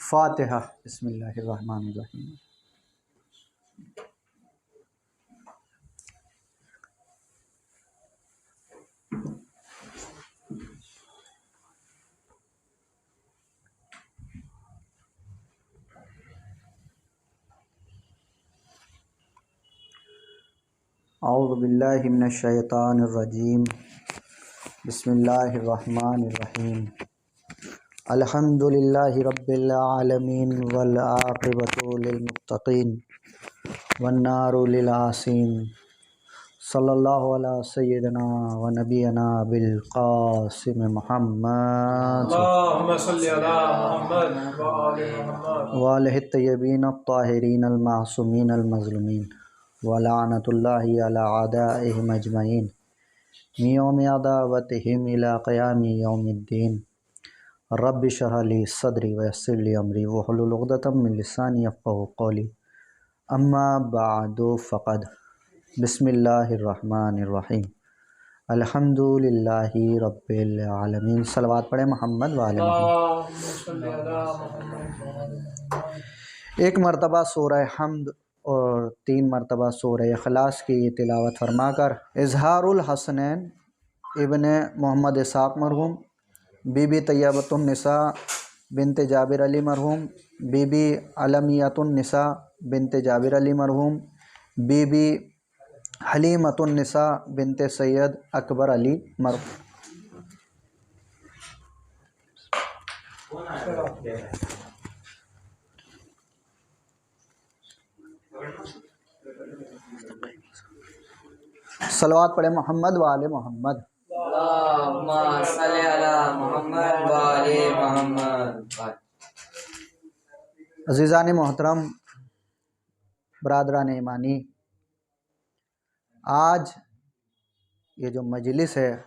फ़ातिहा। बिस्मिल्लाहिर्रहमानिर्रहीम। औज़ु बिल्लाहि मिनश शैतानिर रजीम। बिस्मिल्लाहिर्रहमानिर्रहीम। अल्हम्दुलिल्लाहि रब्बिल आलमीन वल आक़िबतु लिल मुत्तक़ीन वन्नारु लिल आसीन। सल्लल्लाहु अला सय्यिदिना व नबियना बिल क़ासिम मुहम्मद अल्लाहुम्मा सल्लि अला मुहम्मद व आलि मुहम्मद व आलिहि तय्यबीन अत्ताहिरीन अल मासूमीन अल मज़लूमीन व लानतुल्लाहि अला आदाइहिम अजमईन मिन यौमि अदावतिहिम इला क़यामि यौमिद्दीन। रब्बि इश्रह ली सदरी व यस्सिर ली अमरी वहलुल उक़दतम मिन लिसानी यफ़क़हू क़ौली। अम्मा बअदु फ़क़द। बिस्मिल्लाहिर्रहमानिर्रहीम। अल्हम्दुलिल्लाहि रब्बिल आलमीन। सलवात पढ़े मोहम्मद व आले मोहम्मद। अल्लाहुम्मा सल्लि अला मुहम्मद व आलि मुहम्मद। एक मरतबा सूरह हम्द और 3 मरतबा सूरह इखलास की तिलावत फरमाकर इज़हारुल हसनैन इब्ने मोहम्मद इसाक़ मरहूम, बीबी तैयबतुन निसा बिनते जाबिर अली मरहूम, बीबी अलमियतुन निसा बिनते जाबिर अली मरहूम, बीबी हलीमतुन निसा बिनते सैयद अकबर अली मरहूम। सलवात पढ़े मोहम्मद व आले मोहम्मद। अल्लाहुम्मा सल्लि अला मुहम्मद व आलि मुहम्मद। अज़ीज़ान मोहतरम, बरादरान ईमानी, आज ये जो मजलिस है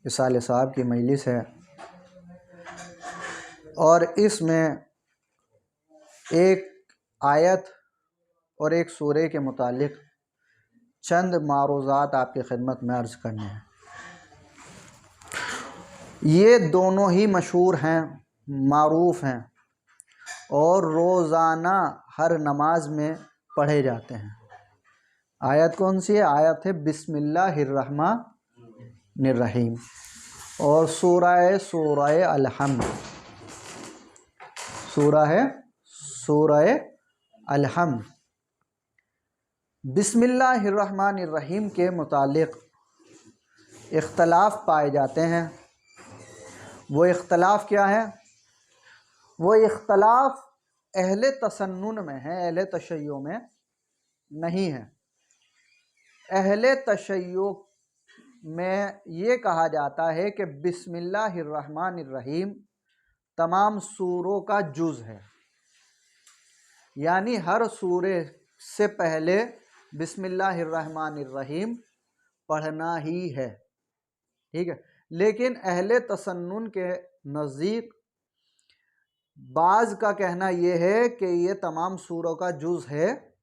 इसाल साहब की मजलिस है और इसमें एक आयत और एक सूरे के मुतालिक चंद मारूज़ात आपकी खिदमत में अर्ज़ करने हैं। ये दोनों ही मशहूर हैं, मारूफ़ हैं और रोज़ाना हर नमाज में पढ़े जाते हैं। आयत कौन सी है? आयत है बिस्मिल्लाहिर्रहमानिर्रहीम और सूरह अल-हम्द। सूरह अल-हम्द। बिस्मिल्लाहिर्रहमानिर्रहीम के मुतालिक इख्तलाफ पाए जाते हैं। वो इख्तलाफ क्या है? वो इख्तलाफ अहले तसन्नुन में है, अहले तशय्यो में नहीं है। अहले तशय्यो में ये कहा जाता है कि बिस्मिल्लाहिर्रहमानिर्रहीम तमाम सूरों का जुज़ है, यानी हर सूरे से पहले बिस्मिल्लाहिर्रहमानिर्रहीम पढ़ना ही है। ठीक है, लेकिन अहले तसन्नुन के नज़दीक बाज़ का कहना ये है कि ये तमाम सूरों का जुज़ है,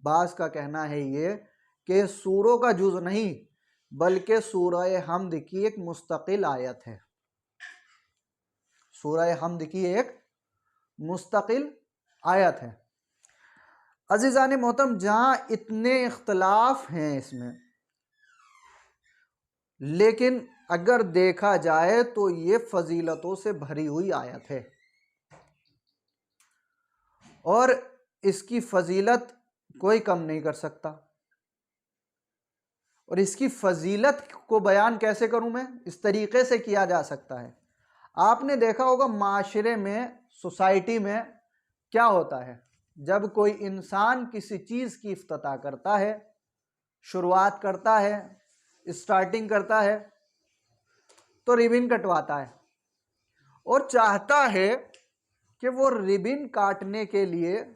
बाज़ का कहना है ये कि सूरों का जुज़ नहीं बल्कि सूरह हम्द की एक मुस्तकिल आयत है। सूरह हम्द की एक मुस्तकिल आयत है। अज़ीज़ान मोहतरम, जहाँ इतने इख्तलाफ हैं इसमें, लेकिन अगर देखा जाए तो ये फजीलतों से भरी हुई आयत है और इसकी फजीलत कोई कम नहीं कर सकता। और इसकी फजीलत को बयान कैसे करूं मैं? इस तरीके से किया जा सकता है। आपने देखा होगा माशरे में, सोसाइटी में क्या होता है, जब कोई इंसान किसी चीज़ की इफ्तिताह करता है, शुरुआत करता है, स्टार्टिंग करता है, तो रिबिन कटवाता है और चाहता है कि वो रिबिन काटने के लिए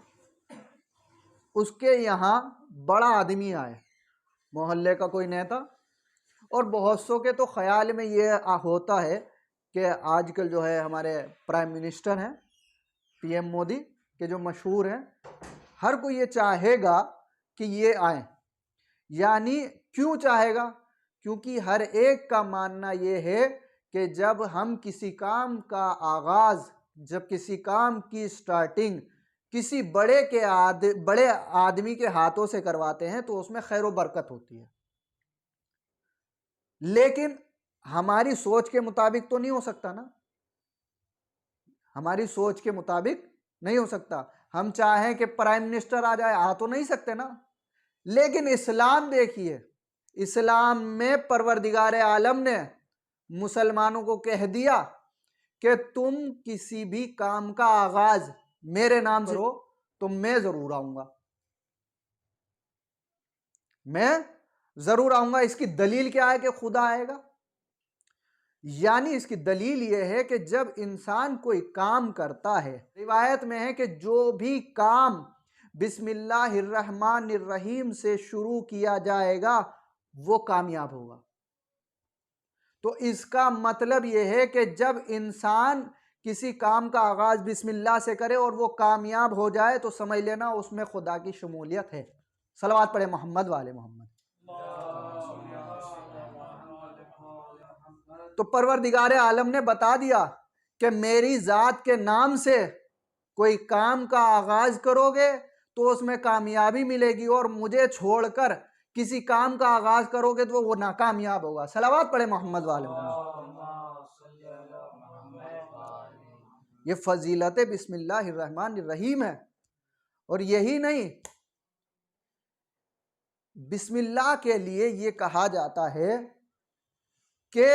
उसके यहाँ बड़ा आदमी आए, मोहल्ले का कोई नेता। और बहुत सौ के तो ख्याल में ये होता है कि आजकल जो है हमारे प्राइम मिनिस्टर हैं, पीएम मोदी के जो मशहूर हैं, हर कोई ये चाहेगा कि ये आए। यानी क्यों चाहेगा? क्योंकि हर एक का मानना ये है कि जब हम किसी काम का आगाज़ जब किसी काम की स्टार्टिंग किसी बड़े आदमी के हाथों से करवाते हैं तो उसमें खैर व बरकत होती है, लेकिन हमारी सोच के मुताबिक तो नहीं हो सकता ना, हमारी सोच के मुताबिक नहीं हो सकता। हम चाहें कि प्राइम मिनिस्टर आ जाए, आ तो नहीं सकते ना। लेकिन इस्लाम देखिए, इस्लाम में परवरदिगार आलम ने मुसलमानों को कह दिया कि तुम किसी भी काम का आगाज मेरे नाम से करो तो मैं जरूर आऊंगा, मैं जरूर आऊंगा। इसकी दलील क्या है कि खुदा आएगा? यानी इसकी दलील यह है कि जब इंसान कोई काम करता है, रिवायत में है कि जो भी काम बिस्मिल्लाहिर्रहमानिर्रहीम से शुरू किया जाएगा वो कामयाब होगा। तो इसका मतलब यह है कि जब इंसान किसी काम का आगाज बिस्मिल्लाह से करे और वो कामयाब हो जाए तो समझ लेना उसमें खुदा की शमूलियत है। सलवात पढ़े मोहम्मद वाले मोहम्मद। तो परवरदिगार आलम ने बता दिया कि मेरी जात के नाम से कोई काम का आगाज करोगे तो उसमें कामयाबी मिलेगी, और मुझे छोड़कर किसी काम का आगाज करोगे तो वो नाकामयाब होगा। सलावत पढ़े मोहम्मद वाले मोहम्मद। ये फजीलत बिस्मिल्लाहिर्रहमानिर्रहीम है। और यही नहीं, बिस्मिल्लाह के लिए ये कहा जाता है कि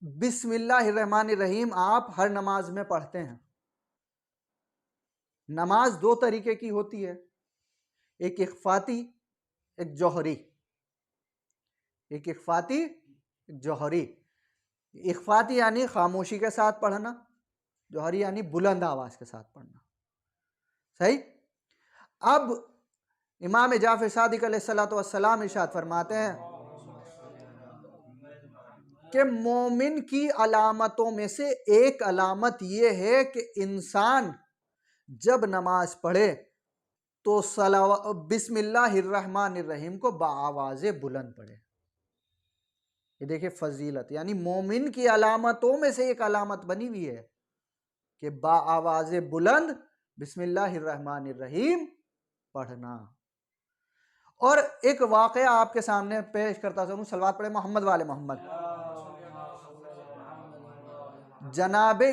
बिस्मिल्लाहिर्रहमानिर्रहीम आप हर नमाज में पढ़ते हैं। नमाज दो तरीके की होती है, एक इख्फाती, एक जौहरी। एक इख्फाती, एक जौहरी। इख्फाती यानी खामोशी के साथ पढ़ना, जौहरी यानी बुलंद आवाज के साथ पढ़ना। सही। अब इमाम जाफर सादिक अलैहिस्सलाम इरशाद फरमाते हैं कि मोमिन की अलामतों में से एक अलामत यह है कि इंसान जब नमाज पढ़े तो बिस्मिल्लाहिर्रहमानिर्रहीम को बाआवाज़े बुलंद पढ़े। ये देखिए फजीलत, यानी मोमिन की अलामतों में से एक अलामत बनी हुई है कि बाआवाज़े बुलंद बिस्मिल्लाहिर्रहमानिर्रहीम पढ़ना। और एक वाकया आपके सामने पेश करता चलूं, सलवात पढ़े मोहम्मद वाले मोहम्मद। जनाबे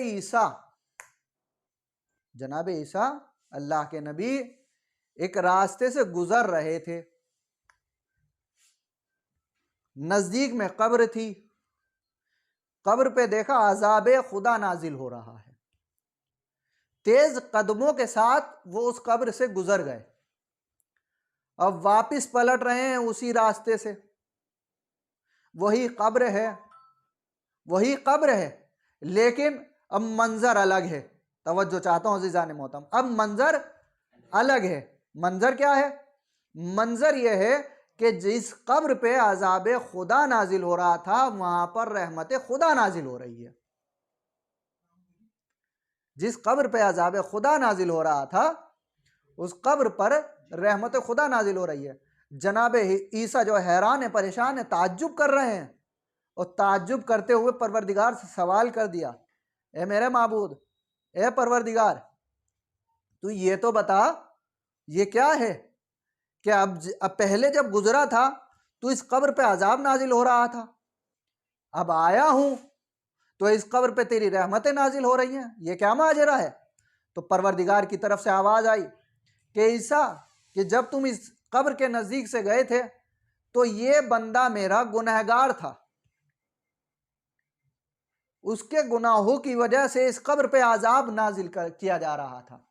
ईसा अल्लाह के नबी एक रास्ते से गुजर रहे थे, नजदीक में कब्र थी, कब्र पे देखा अज़ाबे खुदा नाजिल हो रहा है। तेज कदमों के साथ वो उस कब्र से गुजर गए। अब वापिस पलट रहे हैं उसी रास्ते से, वही कब्र है, लेकिन अब मंजर अलग है। तवज्जो चाहता हूं अज़ीज़ान मोहतरम, अब मंजर अलग है। मंजर क्या है? मंजर यह है कि जिस कब्र पे अज़ाबे खुदा नाजिल हो रहा था वहां पर रहमत खुदा नाजिल हो रही है। जिस कब्र पे अज़ाबे खुदा नाजिल हो रहा था उस कब्र पर रहमत खुदा नाजिल हो रही है। जनाबे ईसा जो हैरान है, परेशान है, ताज्जुब कर रहे हैं, और ताज्जुब करते हुए परवरदिगार से सवाल कर दिया, ए मेरे माबूद, ए परवरदिगार, तू ये तो बता ये क्या है कि अब पहले जब गुजरा था तो इस कब्र पे अजाब नाजिल हो रहा था, अब आया हूं तो इस कब्र पे तेरी रहमतें नाजिल हो रही हैं, ये क्या माजरा है? तो परवरदिगार की तरफ से आवाज आई कि ईसा, कि जब तुम इस कब्र के नजदीक से गए थे तो ये बंदा मेरा गुनहगार था, उसके गुनाहों की वजह से इस कब्र पे आजाब नाजिल किया जा रहा था,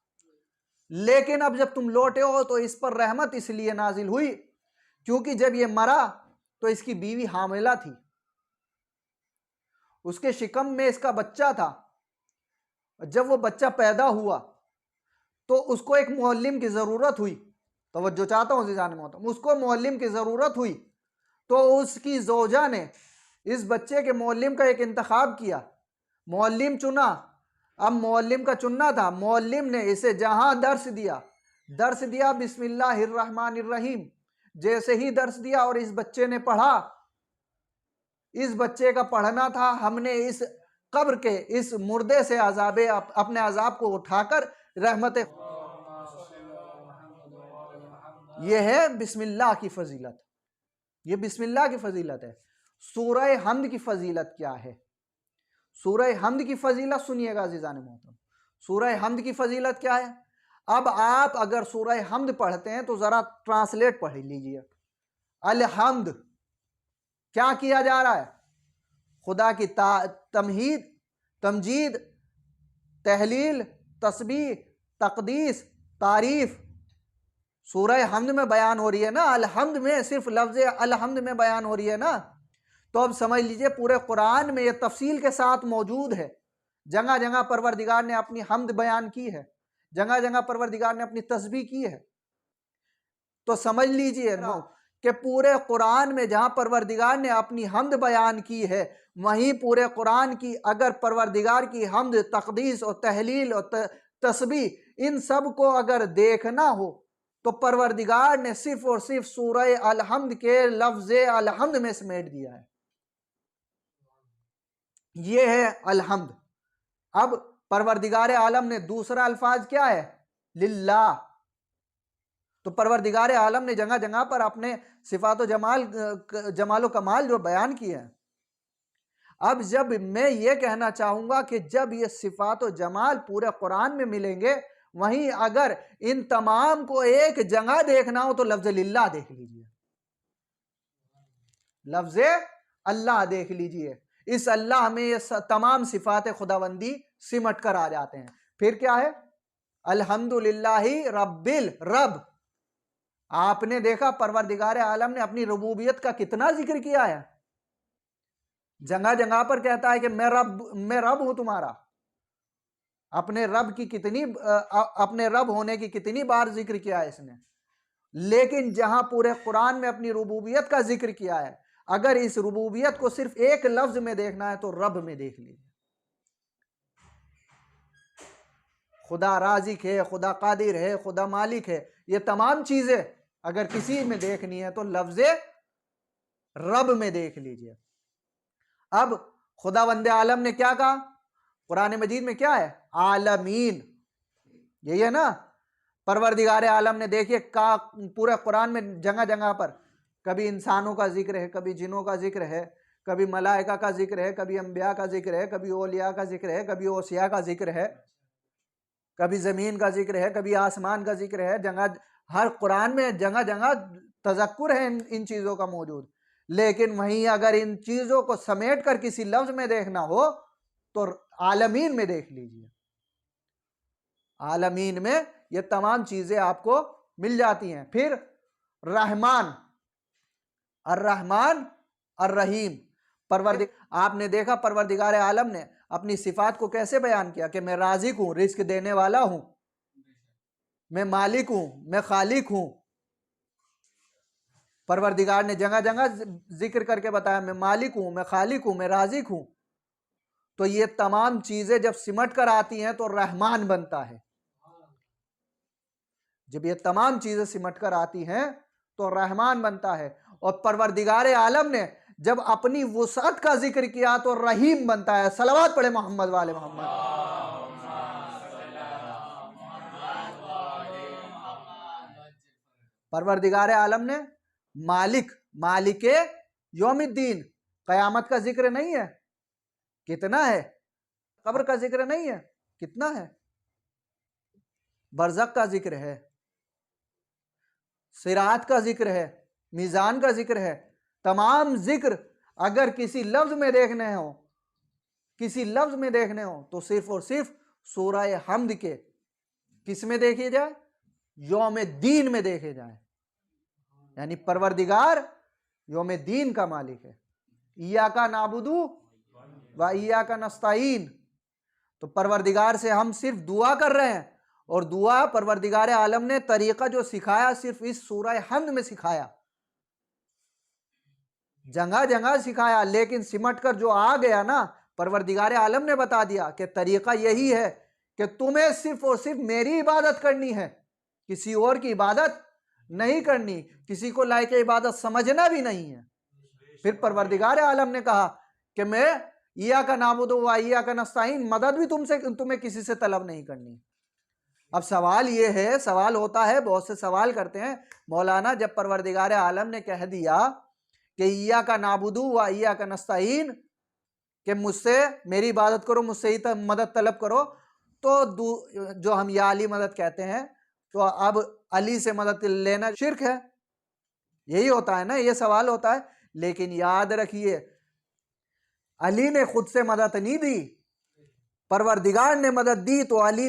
लेकिन अब जब तुम लौटे हो तो इस पर रहमत इसलिए नाजिल हुई क्योंकि जब ये मरा तो इसकी बीवी हामिला थी, उसके शिकम में इसका बच्चा था। जब वो बच्चा पैदा हुआ तो उसको एक मुअल्लिम की जरूरत हुई। तवज्जो चाहता हूं अज़ीज़ान मोहतरम, उसको मुअल्लिम की जरूरत हुई तो उसकी जोजा ने इस बच्चे के मुअल्लिम का एक इंतखाब किया, मुअल्लिम चुना। अब मुअल्लिम का चुनना था, मुअल्लिम ने इसे जहां दर्स दिया बिस्मिल्लाहिर्रहमानिर्रहीम, जैसे ही दर्स दिया और इस बच्चे ने पढ़ा, इस बच्चे का पढ़ना था, हमने इस कब्र के इस मुर्दे से अपने अजाब को उठाकर रहमत, ये है बिस्मिल्लाह की फजीलत। ये बिस्मिल्लाह की फजीलत है। सूरह हम्द की फजीलत क्या है? सूरह हम्द की फजीलत सुनिएगा अज़ीज़ान मोहतरम। सूरह हम्द की फजीलत क्या है? अब आप अगर सूरह हम्द पढ़ते हैं तो जरा ट्रांसलेट पढ़ लीजिए। अलहम्द क्या किया जा रहा है? खुदा की तमहीद, तमजीद, तहलील, तस्बीह, तकदीस, तारीफ सूरह हम्द में बयान हो रही है ना। अलहम्द में सिर्फ लफ्ज़ अलहम्द में बयान हो रही है ना। तो अब समझ लीजिए पूरे कुरान में ये तफसील के साथ मौजूद है। जगह जगह परवरदिगार ने अपनी हम्द बयान की है, जगह जगह परवरदिगार ने अपनी तस्बीह की है। तो समझ लीजिए कि पूरे कुरान में जहां परवरदिगार ने अपनी हम्द बयान की है, वहीं पूरे कुरान की अगर परवरदिगार की हम्द, तकदीस और तहलील और तस्बीह इन सब को अगर देखना हो तो परवरदिगार ने सिर्फ और सिर्फ सूरह अलहम्द के लफ्ज़ अलहम्द में समेट दिया है। ये है अलहम्द। अब परवरदिगार आलम ने दूसरा अल्फाज क्या है? लिल्लाह। तो परवरदिगार आलम ने जगह जगह पर अपने सिफात जमाल कमाल जो बयान किए हैं। अब जब मैं ये कहना चाहूंगा कि जब ये सिफात जमाल पूरे कुरान में मिलेंगे, वहीं अगर इन तमाम को एक जगह देखना हो तो लफ्ज़ लिल्लाह देख लीजिए, लफ्ज़ अल्लाह देख लीजिए। इस अल्लाह में ये तमाम सिफात खुदाबंदी सिमट कर आ जाते हैं। फिर क्या है? अल्हम्दुलिल्लाहि रब्बिल रब। आपने देखा परवरदिगार आलम ने अपनी रुबूबियत का कितना जिक्र किया है। जगह जगह पर कहता है कि मैं रब हूं तुम्हारा। अपने रब की अपने रब होने की कितनी बार जिक्र किया है इसने। लेकिन जहां पूरे कुरान में अपनी रुबूबियत का जिक्र किया है, अगर इस रुबूबियत को सिर्फ एक लफ्ज में देखना है तो रब में देख लीजिए। खुदा राज़िक है, खुदा कादिर है, खुदा मालिक है, ये तमाम चीजें अगर किसी में देखनी है तो लफ्ज रब में देख लीजिए। अब खुदावंदे आलम ने क्या कहा कुरान मजीद में? क्या है? आलमीन। यही है ना। परवरदिगार आलम ने देखिए का पूरे कुरान में जगह जगह पर कभी इंसानों का जिक्र है, कभी जिनों का जिक्र है, कभी मलाइका का जिक्र है, कभी अंबिया का जिक्र है, कभी औलिया का जिक्र है, कभी ओसिया का जिक्र है, कभी जमीन का जिक्र है, कभी आसमान का जिक्र है। जगह हर कुरान में जगह जगह तज़क्कुर है इन चीजों का मौजूद। लेकिन वहीं अगर इन चीजों को समेट कर किसी लफ्ज में देखना हो तो आलमीन में देख लीजिए। आलमीन में ये तमाम चीजें आपको मिल जाती हैं। फिर रहमान, अर्रहमान, अर्रहीम। आपने देखा परवरदिगार आलम ने अपनी सिफात को कैसे बयान किया कि मैं राज़िक हूं, रिस्क देने वाला हूं, मैं मालिक हूं, मैं खालिक हूं। परवरदिगार ने जगह जगह जिक्र करके बताया मैं मालिक हूं, मैं खालिक हूं, मैं राज़िक हूं। तो ये तमाम चीजें जब सिमट कर आती हैं तो रहमान बनता है। जब ये तमाम चीजें सिमट कर आती हैं तो रहमान बनता है। और परवरदिगार आलम ने जब अपनी वुसअत का जिक्र किया तो रहीम बनता है। सलवात पढ़े मोहम्मद वाले मोहम्मद। परवरदिगार आलम ने मालिक, मालिके यौमिद्दीन, कयामत का जिक्र नहीं है? कितना है? कब्र का जिक्र नहीं है? कितना है? बरज़ख का जिक्र है, सिरात का जिक्र है, मीज़ान का जिक्र है। तमाम जिक्र अगर किसी लफ्ज में देखने हो, किसी लफ्ज में देखने हो तो सिर्फ और सिर्फ सूरह हम्द के किस में देखे जाए? यौम दीन में देखे जाए। यानी परवरदिगार यौम दीन का मालिक है। इय्याका नाबुदु व इय्याका नस्ताईन। तो परवरदिगार से हम सिर्फ दुआ कर रहे हैं, और दुआ परवरदिगार आलम ने तरीका जो सिखाया सिर्फ इस सूरह हम्द में सिखाया, जगह जगह सिखाया। लेकिन सिमट कर जो आ गया ना, परवरदिगार आलम ने बता दिया कि तरीका यही है कि तुम्हें सिर्फ और सिर्फ मेरी इबादत करनी है, किसी और की इबादत नहीं करनी, किसी को लायक इबादत समझना भी नहीं है। फिर परवरदिगार आलम ने कहा कि मैं इया का नाबुदु व इया का नस्ताईन, मदद भी तुम्हें किसी से तलब नहीं करनी। अब सवाल ये है, सवाल होता है, बहुत से सवाल करते हैं, मौलाना जब परवरदिगार आलम ने कह दिया कि इया का नाबुदु व इया का नस्ताईन, कि मुझसे मेरी इबादत करो, मुझसे ही मदद तलब करो, तो जो हम या अली मदद कहते हैं, तो अब अली से मदद लेना शिर्क है, यही होता है ना, ये सवाल होता है। लेकिन याद रखिए, अली ने खुद से मदद नहीं दी, परवरदिगार ने मदद दी, तो अली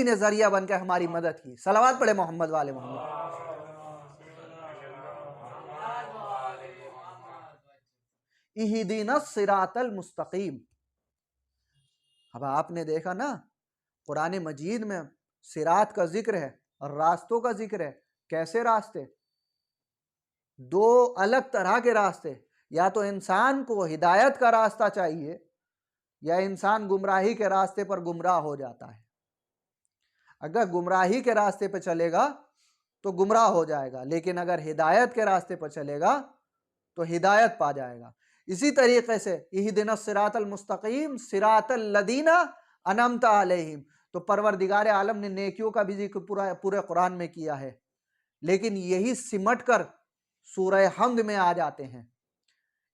ने जरिया बनकर हमारी मदद की। सलावत पढ़े मोहम्मद वाले मोहम्मद। इहदीनस सिरातल मुस्तकीम। अब आपने देखा ना, कुरान मजीद में सिरात का जिक्र है और रास्तों का जिक्र है। कैसे रास्ते? दो अलग तरह के रास्ते। या तो इंसान को हिदायत का रास्ता चाहिए, या इंसान गुमराही के रास्ते पर गुमराह हो जाता है। अगर गुमराही के रास्ते पर चलेगा तो गुमराह हो जाएगा, लेकिन अगर हिदायत के रास्ते पर चलेगा तो हिदायत पा जाएगा। इसी तरीके से इहदिनस सिरातल मुस्तकीम सिरातल लदीना अनअमता अलैहिम, तो परवरदिगार आलम ने नेकियों का भी जिक्र पूरे कुरान में किया है, लेकिन यही सिमट कर सूरह हमद में आ जाते हैं।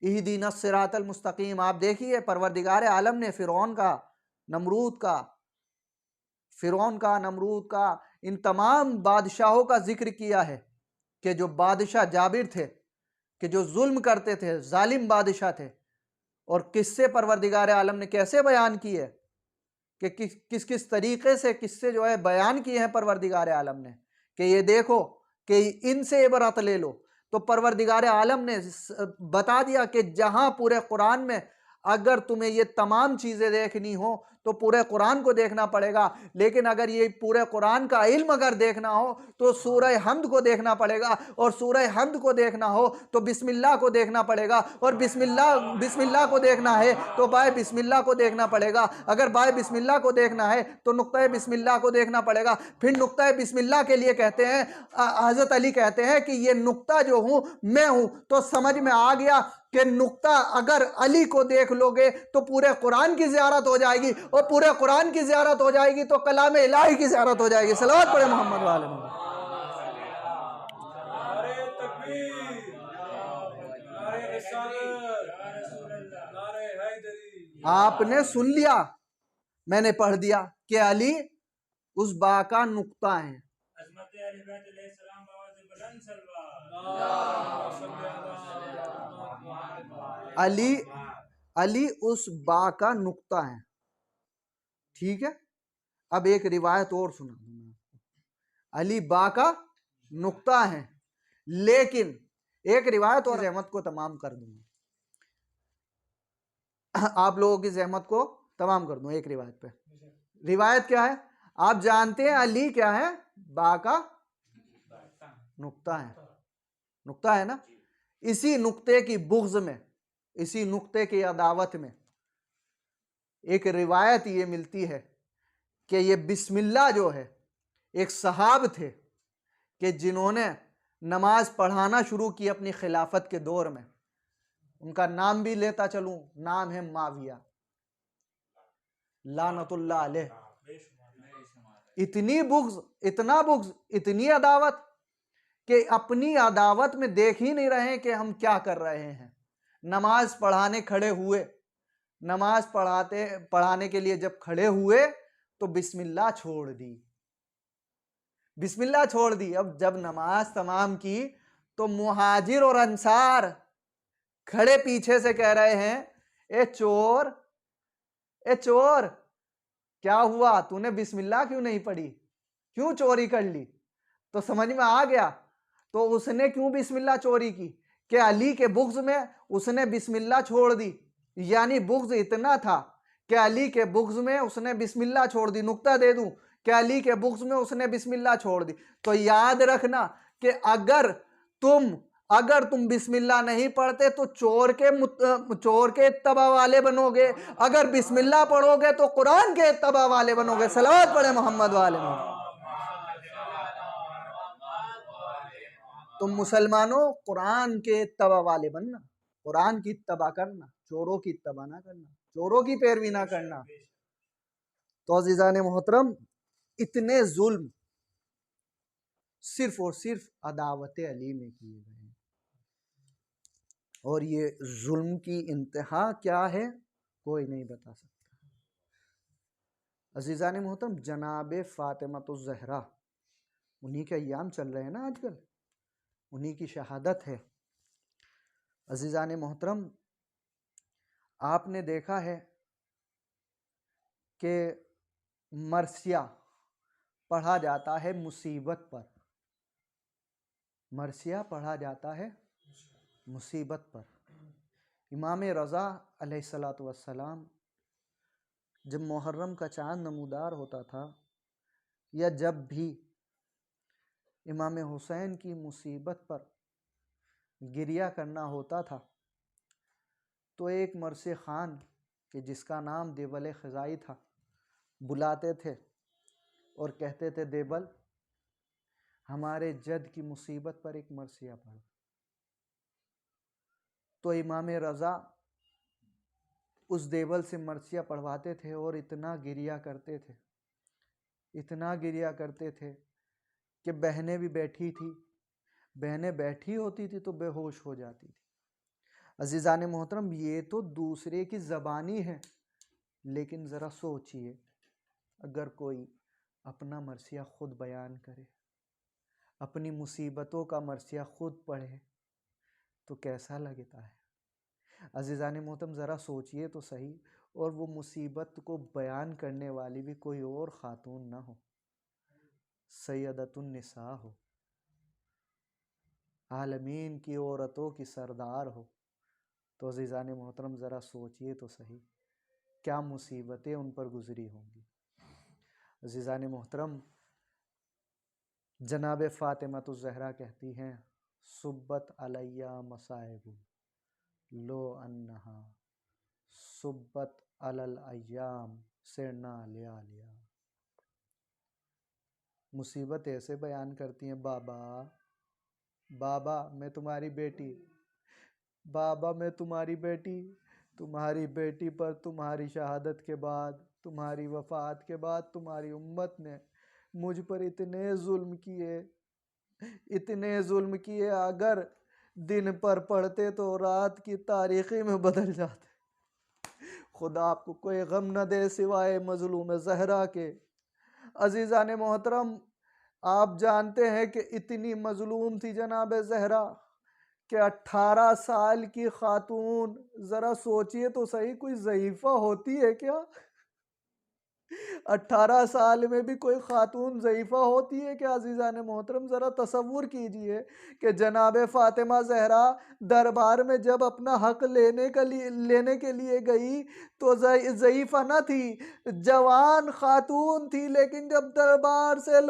इहदिनस सिरातल मुस्तकीम, आप देखिए परवरदिगार आलम ने फिरौन का, नमरूद का, इन तमाम बादशाहों का जिक्र किया है कि जो बादशाह जाबिर थे, कि जो जुल्म करते थे, जालिम बादशाह थे। और किससे परवरदिगार आलम ने कैसे बयान किए, कि किस किस तरीके से किससे जो है बयान किए हैं परवरदिगार आलम ने, कि ये देखो कि इनसे इबरत ले लो। तो परवरदिगार आलम ने बता दिया कि जहां पूरे कुरान में अगर तुम्हें ये तमाम चीजें देखनी हो तो पूरे कुरान को देखना पड़ेगा, लेकिन अगर ये पूरे कुरान का इल्म अगर देखना हो तो सूरह हमद को देखना पड़ेगा, और सूरह हमद को देखना हो तो बिस्मिल्लाह को देखना पड़ेगा, और बिस्मिल्लाह को देखना है तो बाय बिस्मिल्लाह को देखना पड़ेगा। अगर बाय बिस्मिल्लाह को देखना है तो नुक्ता बिस्मिल्लाह को देखना पड़ेगा। फिर नुक्ता बिस्मिल्लाह के लिए कहते हैं, हजरत अली कहते हैं कि ये नुक्ता जो हूं मैं हूं। तो समझ में आ गया कि नुक्ता अगर अली को देख लोगे तो पूरे कुरान की ज़ियारत हो जाएगी, और पूरे कुरान की ज़ियारत हो जाएगी तो कलाम इलाही की ज़ियारत हो जाएगी। सलावत पढ़े मोहम्मद वाले मोहम्मद। नारे तकबीर, नारे रिसालत, नारे हैदरी। आपने सुन लिया, मैंने पढ़ दिया कि अली उस बा का नुक्ता है। अली उस बा का नुक्ता है। ठीक है, अब एक रिवायत और सुना दूंगा। अली बा का नुक्ता है, लेकिन एक रिवायत और जहमत को तमाम कर दूंगा, आप लोगों की जहमत को तमाम कर दूं एक रिवायत पे। रिवायत क्या है? आप जानते हैं अली क्या है? बा का नुक्ता है। नुक्ता है ना। इसी नुक्ते की बुग़्ज़ में, इसी नुक्ते की अदावत में एक रिवायत ये मिलती है कि ये बिस्मिल्लाह जो है, एक सहाब थे कि जिन्होंने नमाज पढ़ाना शुरू की अपनी खिलाफत के दौर में। उनका नाम भी लेता चलूं, नाम है माविया लानतुल्लाह अलैह। इतनी बुग़्ज़, इतना बुग़्ज़, इतनी अदावत कि अपनी अदावत में देख ही नहीं रहे कि हम क्या कर रहे हैं। नमाज पढ़ाने खड़े हुए, नमाज पढ़ाने के लिए जब खड़े हुए तो बिस्मिल्लाह छोड़ दी, बिस्मिल्लाह छोड़ दी। अब जब नमाज तमाम की तो मुहाजिर और अंसार खड़े पीछे से कह रहे हैं, ए चोर, ए चोर, क्या हुआ, तूने बिस्मिल्लाह क्यों नहीं पढ़ी, क्यों चोरी कर ली? तो समझ में आ गया तो उसने क्यों बिस्मिल्लाह चोरी की, कि अली के बुग़्ज़ में उसने बिस्मिल्लाह छोड़ दी। यानी बुग़्ज़ इतना था कि अली के बुग़्ज़ में उसने बिस्मिल्लाह छोड़ दी। नुक्ता दे दूं कि अली के बुग़्ज़ में उसने बिस्मिल्लाह छोड़ दी। तो याद रखना कि अगर तुम बिस्मिल्लाह नहीं पढ़ते तो चोर के इत्तबा वाले बनोगे, अगर बिस्मिल्लाह पढ़ोगे तो कुरान के इत्तबा वाले बनोगे। सलावत पढ़े मोहम्मद वाले मोहम्मद। तुम मुसलमानों कुरान के इत्तबा वाले बनना, कुरान की इत्तबा करना। चोरों की इत्तबा ना करना, चोरों की पैरवी ना करना। तो अजीजान मोहतरम, इतने जुल्म सिर्फ और सिर्फ अदावत अली में किए गए हैं, और ये जुल्म की इंतहा क्या है कोई नहीं बता सकता। अजीजान मोहतरम, जनाब फ़ातिमतुज़ ज़हरा, उन्हीं के अय्याम चल रहे हैं ना आजकल, उन्हीं की शहादत है। अजीजान मोहतरम, आपने देखा है कि मरसिया पढ़ा जाता है मुसीबत पर, मरसिया पढ़ा जाता है मुसीबत पर। इमाम रज़ा अलैहिस्सलातु वस्सलाम जब मुहर्रम का चाँद नमूदार होता था, या जब भी इमाम हुसैन की मुसीबत पर गिरिया करना होता था, तो एक मरसे ख़ान कि जिसका नाम देवल ख़ज़ाई था, बुलाते थे और कहते थे, देवल हमारे जद की मुसीबत पर एक मरसिया पढ़। तो इमाम रज़ा उस देवल से मरसिया पढ़वाते थे और इतना गिरिया करते थे, इतना गिरिया करते थे कि बहनें भी बैठी थी, बहनें बैठी होती थी तो बेहोश हो जाती थी। अजीज़ान मोहतरम, ये तो दूसरे की ज़बानी है, लेकिन ज़रा सोचिए अगर कोई अपना मरसिया ख़ुद बयान करे, अपनी मुसीबतों का मरसिया ख़ुद पढ़े, तो कैसा लगता है। अजीज़ान मोहतरम, ज़रा सोचिए तो सही, और वो मुसीबत को बयान करने वाली भी कोई और ख़ातून ना हो, सैयदतुन निसा हो, आलमीन की औरतों की सरदार हो। तो अजीज़ान मोहतरम, ज़रा सोचिए तो सही क्या मुसीबतें उन पर गुज़री होंगी। अजीज़ान मोहतरम, जनाब फ़ातिमतुज़ ज़हरा कहती हैं, सुब्बत अलैया मसाइबु लो अन्नहा सुब्बत अलल अय्याम सिरना लिया लिया। मुसीबत ऐसे बयान करती हैं, बाबा बाबा मैं तुम्हारी बेटी, बाबा मैं तुम्हारी बेटी, तुम्हारी बेटी पर तुम्हारी शहादत के बाद, तुम्हारी वफ़ात के बाद तुम्हारी उम्मत ने मुझ पर इतने जुल्म किए, इतने जुल्म किए, अगर दिन पर पढ़ते तो रात की तारीख़ी में बदल जाते। खुदा आपको कोई गम न दे सिवाय मज़लूम ज़हरा के। अजीज़ान मोहतरम, आप जानते हैं कि इतनी मज़लूम थी जनाब ज़हरा कि 18 साल की ख़ातून, ज़रा सोचिए तो सही, कोई ज़ईफ़ा होती है क्या? 18 साल में भी कोई ख़ातून ज़ईफ़ा होती है क्या? अज़ीज़ान मोहतरम, ज़रा तसव्वुर कीजिए कि जनाब फ़ातिमा ज़हरा दरबार में जब अपना हक़ लेने के लिए गई तो ज़ईफ़ा न थी, जवान ख़ातून थी, लेकिन जब दरबार से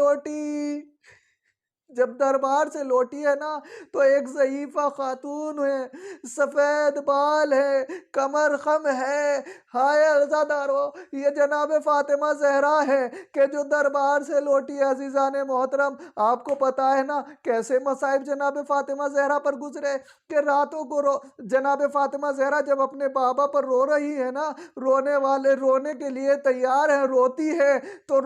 लौटी है ना, तो एक ज़ईफ़ा ख़ातून है, सफ़ेद बाल है, कमर ख़म है। हाय अज़ादारो, ये जनाब फ़ातिमा ज़हरा है कि जो दरबार से लौटी है। अज़ीज़ान मोहतरम, आपको पता है ना कैसे मसाइब जनाब फ़ातिमा ज़हरा पर गुजरे, कि रातों को जनाब फ़ातिमा ज़हरा जब अपने बाबा पर रो रही है ना, रोने के लिए तैयार है, रोती है, तो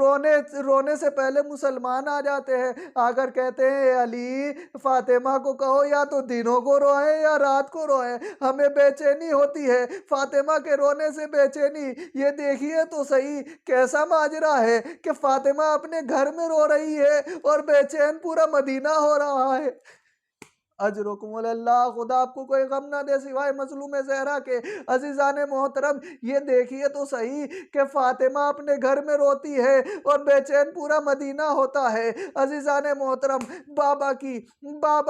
रोने से पहले मुसलमान आ जाते हैं, आकर कहते हैं, अली फातिमा को कहो या तो दिनों को रोए या रात को रोए, हमें बेचैनी होती है, फातिमा के रोने से बेचैनी। ये देखिए तो सही कैसा माजरा है कि फातिमा अपने घर में रो रही है और बेचैन पूरा मदीना हो रहा है। अजरुकुमुल्लाह, खुदा आपको कोई गम ना दे सिवाय मजलूम ज़हरा के। अजीज़ान मोहतरम, ये देखिए तो सही कि फातिमा अपने घर में रोती है और बेचैन पूरा मदीना होता है। अजीज़ान मोहतरम, बाबा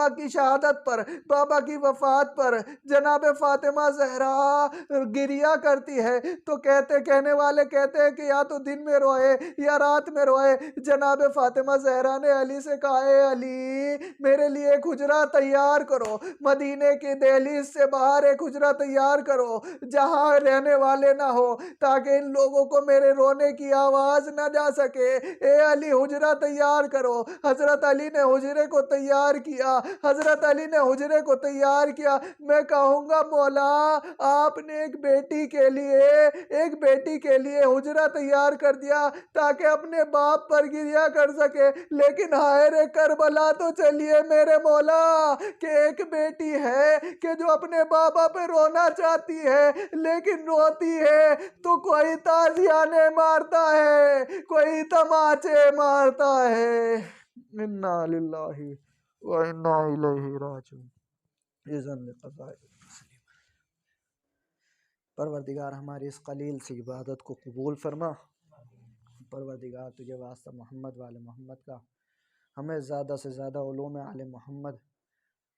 की शहादत पर, बाबा की वफ़ात पर जनाब फातिमा ज़हरा गिरिया करती है, तो कहने वाले कहते हैं कि या तो दिन में रोए या रात में रोए। जनाब फातिमा ज़हरा ने अली से कहा, अली मेरे लिए एक हुजरा तैयार तैयार करो, मदीने की दहलीज से बाहर एक हुजरा तैयार करो जहां रहने वाले ना हो, ताकि इन लोगों को मेरे रोने की आवाज ना जा सके। ए अली हुजरा तैयार करो। हजरत अली ने हुजरे को तैयार किया, हजरत अली ने हुजरे को तैयार किया। मैं कहूंगा मौला, आपने एक बेटी के लिए हुजरा तैयार कर दिया ताकि अपने बाप पर गिरिया कर सके, लेकिन हाय रे करबला तो चलिए मेरे मौला कि एक बेटी है कि जो अपने बाबा पे रोना चाहती है लेकिन रोती है तो कोई ताजियाने मारता है, कोई तमाचे मारता है। इन्ना लिल्लाहि व इन्ना इलैहि राजिऊन। इज़न लिक़ज़ाए तस्लीम। परवरदिगार हमारी इस कलील सी इबादत को कबूल फरमा। परवरदिगार तुझे वास्ता मोहम्मद वाले मोहम्मद का हमें ज़्यादा से ज़्यादा उलूम आले मोहम्मद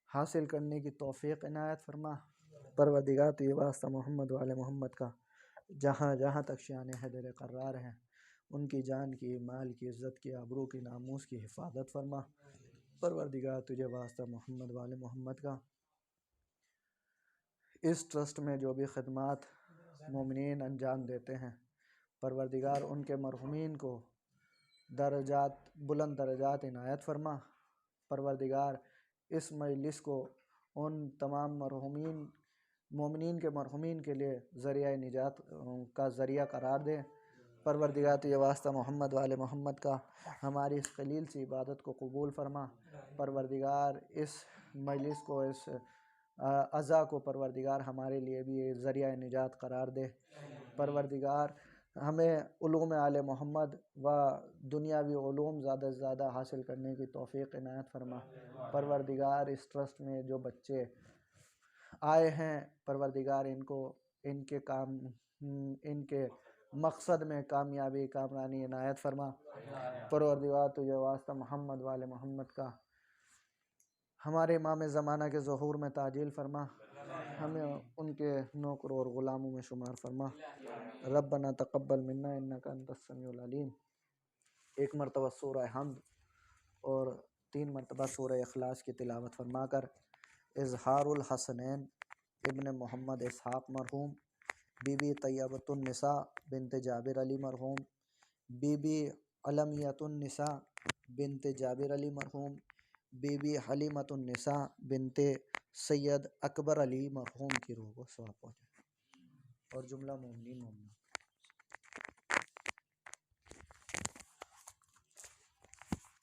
हासिल करने की तौफ़ीक़ इनायत फरमा। परवरदिगार तुझे वास्ता मोहम्मद वाले मोहम्मद का जहाँ जहाँ तक शान हैदर करार हैं उनकी जान की, माल की, इज़्ज़त की, आबरू की, नामूस की हिफाजत फरमा। परवरदिगार तुझे वास्ता मोहम्मद वाले मोहम्मद का इस ट्रस्ट में जो भी खिदमात मोमिनीन अंजाम देते हैं, परवरदिगार उनके मरहुमीन को दर्जात बुलंद दर्जात इनायत फरमा। परवरदिगार इस मजलिस को उन तमाम मरहुमीन मोमिनीन के मरहुमीन के लिए ज़रिया निजात का ज़रिया करार दे। परवरदिगार तुझे वास्ता मोहम्मद वाले मोहम्मद का हमारी इस कलील सी इबादत को कबूल फरमा। परवरदिगार इस मजलिस को, इस अज़ा को परवरदिगार हमारे लिए भी ज़रिया निजात करार दे। परवरदिगार हमें उलूम आले मोहम्मद व दुनियावी उलूम ज़्यादा से ज़्यादा हासिल करने की तौफ़ीक़ इनायत फरमा। परवरदिगार इस ट्रस्ट में जो बच्चे आए हैं, परवरदिगार इनको इनके मकसद में कामयाबी कामरानी इनायत फरमा। परवरदिगार तुझे वास्ता मोहम्मद वाले मोहम्मद का हमारे इमाम ज़माना के ज़हूर में ताजील फरमा। हमें उनके 9 करोड़ ग़ुलामों में शुमार फरमा। रब्बना तक़ब्बल मिन्ना इन्नका अंतस समीउल अलीम। एक मरतबा सूरह हम्द और 3 मरतबा सूरह इखलास की तिलावत फरमाकर इज़हारुल हसनैन इब्न मोहम्मद इसहाक़ मरहूम, बीबी तैयबतुन्निसा बिनते जाबिर अली मरहूम, बीबी अलमियतुन्निसा बिनते जाबिर अली मरहूम, बीबी हलीमतुन्निसा बिनते सैयद अकबर अली मरहूम की रूह को सवाब पहुँचे और जुमला मोमिनीन मोमिनात